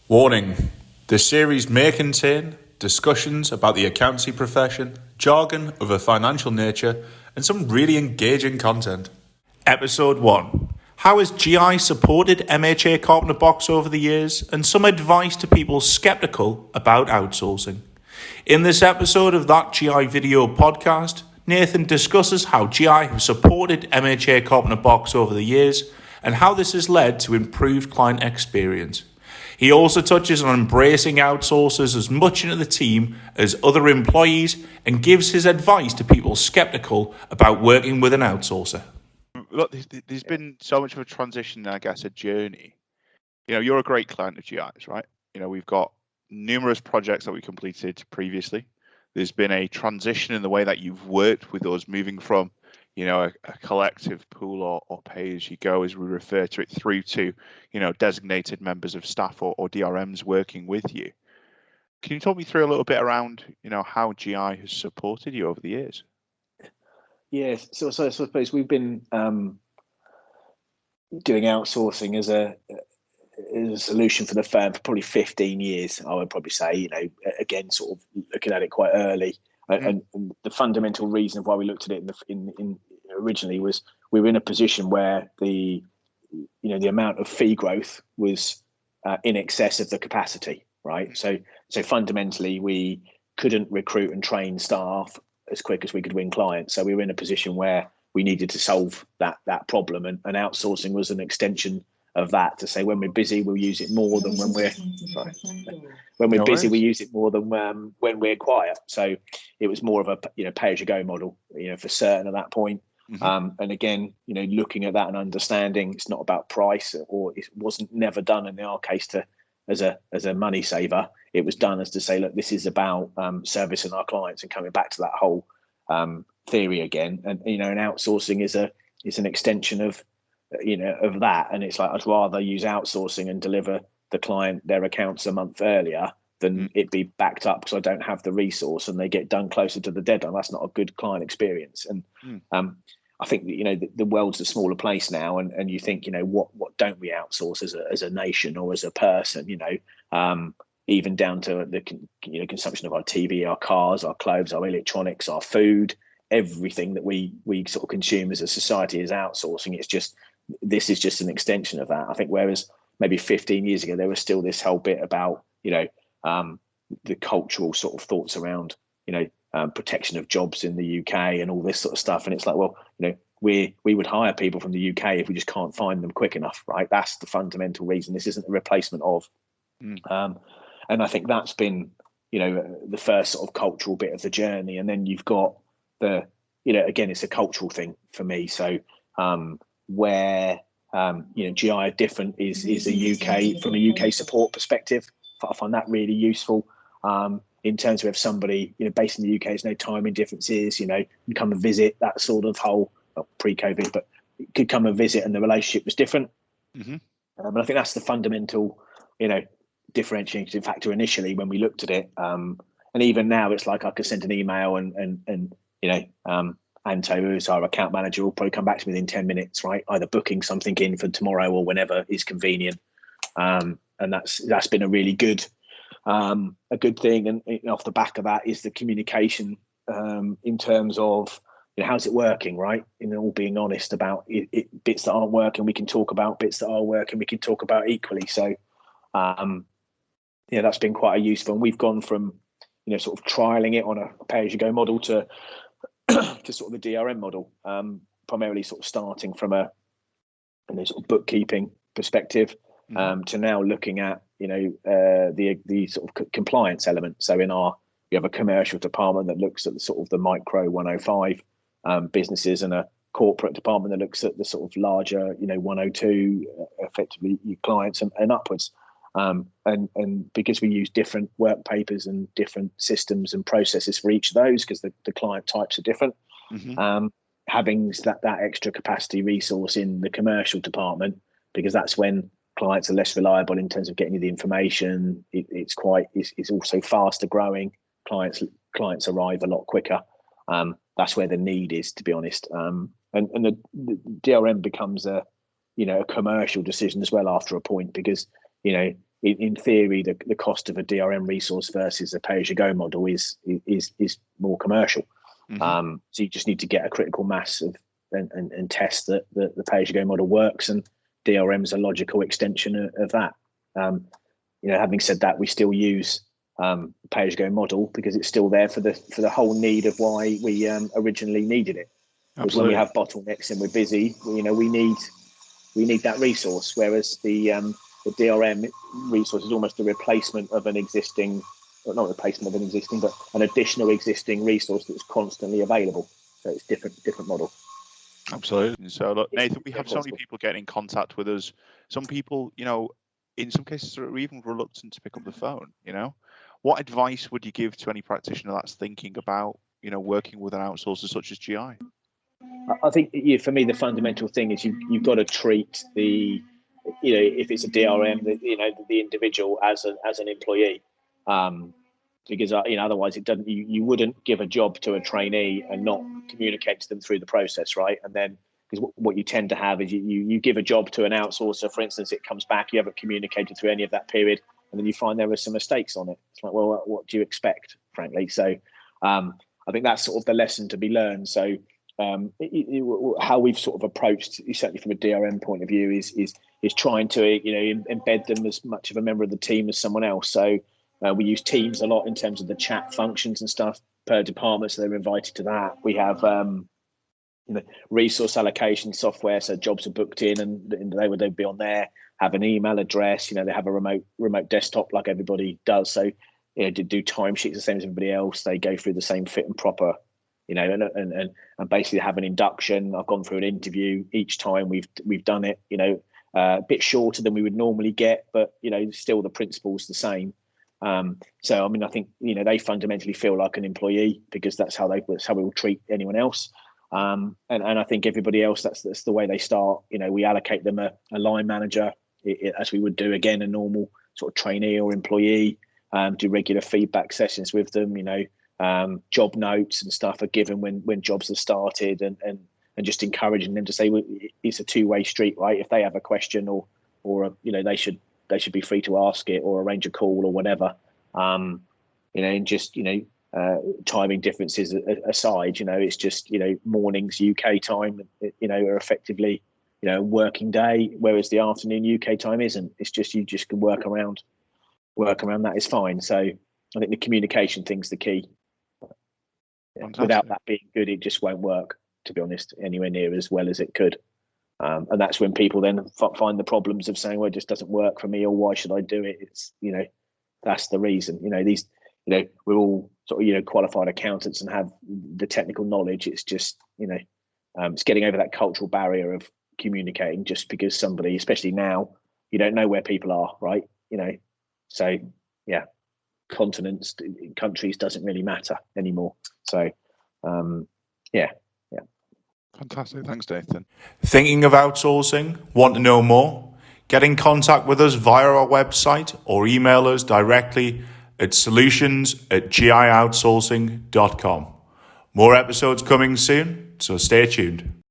Warning: this series may contain discussions about the accountancy profession, jargon of a financial nature, and some really engaging content. Episode 1. How has GI supported MHA Carpenter Box over the years, and some advice to people sceptical about outsourcing. In this episode of That GI Video podcast, Nathan discusses how GI have supported MHA Carpenter Box over the years, and how this has led to improved client experience. He also touches on embracing outsourcers as much into the team as other employees and gives his advice to people sceptical about working with an outsourcer. Look, there's been so much of a transition, I guess, a journey. You know, you're a great client of GI's, right? You know, we've got numerous projects that we completed previously. There's been a transition in the way that you've worked with us, moving from, you know, a collective pool or pay as you go, as we refer to it, through to, you know, designated members of staff or DRMs working with you. Can you talk me through a little bit around, you know, how GI has supported you over the years? Yes, so I suppose we've been doing outsourcing as a solution for the firm for probably 15 years. I would probably say, you know, again, sort of looking at it quite early, and the fundamental reason why we looked at it in originally was we were in a position where the amount of fee growth was in excess of the capacity, right? So fundamentally, we couldn't recruit and train staff as quick as we could win clients. So we were in a position where we needed to solve that problem, and outsourcing was an extension of that, to say when we're busy, we'll use it more than when we're busy, we use it more than when we're quiet. So it was more of a pay as you go model, for certain at that point. And again, looking at that and understanding it's not about price, or it wasn't never done in our case as a money saver. It was done as to say, look, this is about servicing our clients and coming back to that whole theory again. And and outsourcing is an extension of that. And it's like, I'd rather use outsourcing and deliver the client their accounts a month earlier than it be backed up because I don't have the resource and they get done closer to the deadline. That's not a good client experience. And I think the world's a smaller place now, and you think, what don't we outsource as a nation or as a person? Even down to the consumption of our TV, our cars, our clothes, our electronics, our food, everything that we sort of consume as a society is outsourcing. This is just an extension of that. I think whereas maybe 15 years ago there was still this whole bit about the cultural sort of thoughts around protection of jobs in the UK and all this sort of stuff, and it's like, well, we would hire people from the UK if we just can't find them quick enough, right? That's the fundamental reason. This isn't a replacement of. And I think that's been the first sort of cultural bit of the journey, and then you've got the again, it's a cultural thing for me. So where GI are different is a UK, from a UK support perspective. I find that really useful in terms of if somebody based in the UK has no timing differences, can come and visit, that sort of whole, well, pre-COVID, but could come and visit and the relationship was different. And I think that's the fundamental differentiating factor initially when we looked at it. And even now it's like I could send an email and Anto, who's our account manager, will probably come back to me within 10 minutes, right? Either booking something in for tomorrow or whenever is convenient. And that's been a really good thing. And off the back of that is the communication in terms of how's it working, right? All being honest about it, bits that aren't working, we can talk about. Bits that are working, we can talk about equally. So that's been quite a useful. And we've gone from sort of trialing it on a pay-as-you-go model to sort of a DRM model, primarily sort of starting from a sort of bookkeeping perspective, to now looking at the sort of compliance element. So we have a commercial department that looks at the sort of the micro 105 businesses, and a corporate department that looks at the sort of larger 102 effectively clients and upwards. And because we use different work papers and different systems and processes for each of those, because the client types are different, having that extra capacity resource in the commercial department, because that's when clients are less reliable in terms of getting you the information. It's also faster growing. Clients arrive a lot quicker. That's where the need is, to be honest. And the DRM becomes a commercial decision as well after a point, because in theory, the cost of a DRM resource versus a pay-as-you-go model is more commercial. Mm-hmm. So you just need to get a critical mass of and test that the pay-as-you-go model works, and DRM is a logical extension of that. Having said that, we still use pay-as-you-go model because it's still there for the whole need of why we originally needed it. Because when we have bottlenecks and we're busy, we need that resource. Whereas the DRM resource is almost a replacement of an existing, or not replacement of an existing, but an additional existing resource that's constantly available. So it's different model. Absolutely. So look, Nathan, we have so many people getting in contact with us. Some people, in some cases are even reluctant to pick up the phone. What advice would you give to any practitioner that's thinking about, working with an outsourcer such as GI? I think for me, the fundamental thing is you've got to treat the, if it's a DRM, the individual as an employee, because otherwise it doesn't. You wouldn't give a job to a trainee and not communicate to them through the process, right? And then because what you tend to have is you give a job to an outsourcer, for instance, it comes back, you haven't communicated through any of that period, and then you find there were some mistakes on it. It's like, well, what do you expect, frankly? So I think that's sort of the lesson to be learned. So how we've sort of approached, certainly from a DRM point of view, is trying to embed them as much of a member of the team as someone else. So we use Teams a lot in terms of the chat functions and stuff per department, so they're invited to that. We have resource allocation software, so jobs are booked in and they'd be on there, have an email address, they have a remote desktop like everybody does. So to do timesheets the same as everybody else, they go through the same fit and proper, and basically have an induction. I've gone through an interview each time we've done it, a bit shorter than we would normally get, but still the principle's the same. So I mean, I think they fundamentally feel like an employee because that's how we will treat anyone else. And I think everybody else, that's the way they start. We allocate them a line manager, as we would do again a normal sort of trainee or employee. Do regular feedback sessions with them. Job notes and stuff are given when jobs have started, and just encouraging them to say, well, it's a two-way street, right? If they have a question or they should be free to ask it or arrange a call or whatever. And just timing differences aside, it's just mornings UK time, are effectively a working day, whereas the afternoon UK time isn't. It's just you just can work around that is fine. So I think the communication thing's the key. Without that being good, it just won't work, to be honest, anywhere near as well as it could. And that's when people then find the problems of saying, well, it just doesn't work for me, or why should I do it? It's that's the reason. We're all sort of qualified accountants and have the technical knowledge. It's just it's getting over that cultural barrier of communicating, just because somebody, especially now, you don't know where people are, right? So yeah, continents, countries doesn't really matter anymore. So yeah. Fantastic. Thanks, Nathan. Thinking of outsourcing? Want to know more? Get in contact with us via our website or email us directly at solutions@gioutsourcing.com. More episodes coming soon, so stay tuned.